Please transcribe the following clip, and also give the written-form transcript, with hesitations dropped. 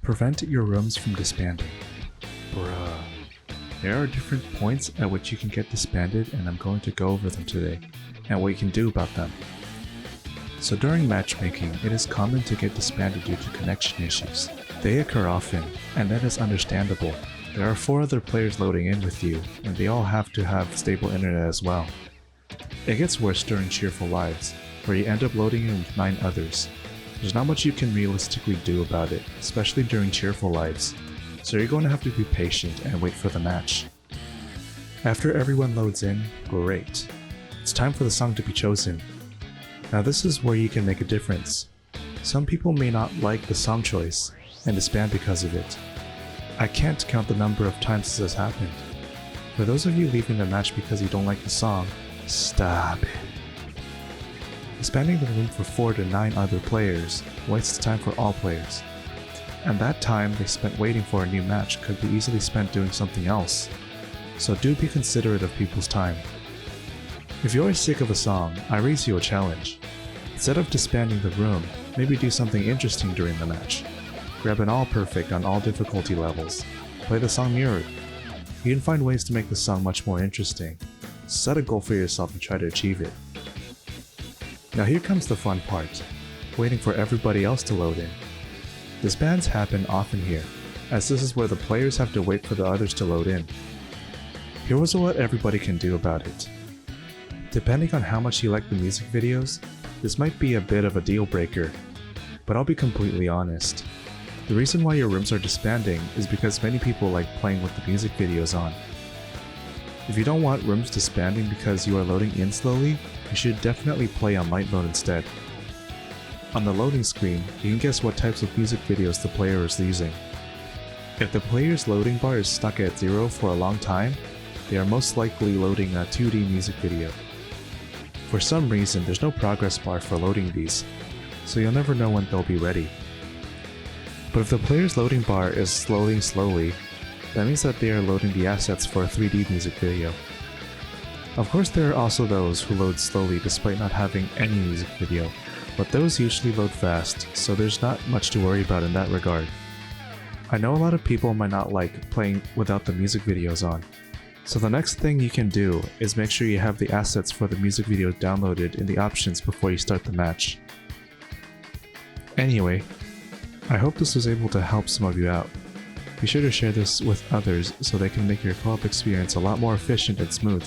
Prevent your rooms from disbanding. Bruh. There are different points at which you can get disbanded, and I'm going to go over them today, and what you can do about them. So during matchmaking, it is common to get disbanded due to connection issues. They occur often, and that is understandable. There are 4 other players loading in with you, and they all have to have stable internet as well. It gets worse during cheerful lives, where you end up loading in with 9 others. There's not much you can realistically do about it, especially during cheerful lives, so you're going to have to be patient and wait for the match. After everyone loads in, great. It's time for the song to be chosen. Now this is where you can make a difference. Some people may not like the song choice, and disband because of it. I can't count the number of times this has happened. For those of you leaving the match because you don't like the song, stop it. Disbanding the room for 4 to 9 other players wastes time for all players. And that time they spent waiting for a new match could be easily spent doing something else. So do be considerate of people's time. If you're sick of a song, I raise you a challenge. Instead of disbanding the room, maybe do something interesting during the match. Grab an all perfect on all difficulty levels. Play the song mirrored. You can find ways to make the song much more interesting. Set a goal for yourself and try to achieve it. Now here comes the fun part, waiting for everybody else to load in. Disbands happen often here, as this is where the players have to wait for the others to load in. Here was what everybody can do about it. Depending on how much you like the music videos, this might be a bit of a deal breaker, but I'll be completely honest. The reason why your rooms are disbanding is because many people like playing with the music videos on. If you don't want rooms disbanding because you are loading in slowly, you should definitely play on light mode instead. On the loading screen, you can guess what types of music videos the player is using. If the player's loading bar is stuck at 0 for a long time, they are most likely loading a 2D music video. For some reason, there's no progress bar for loading these, so you'll never know when they'll be ready. But if the player's loading bar is loading slowly, that means that they are loading the assets for a 3D music video. Of course, there are also those who load slowly despite not having any music video, but those usually load fast, so there's not much to worry about in that regard. I know a lot of people might not like playing without the music videos on, so the next thing you can do is make sure you have the assets for the music video downloaded in the options before you start the match. Anyway, I hope this was able to help some of you out. Be sure to share this with others so they can make your co-op experience a lot more efficient and smooth.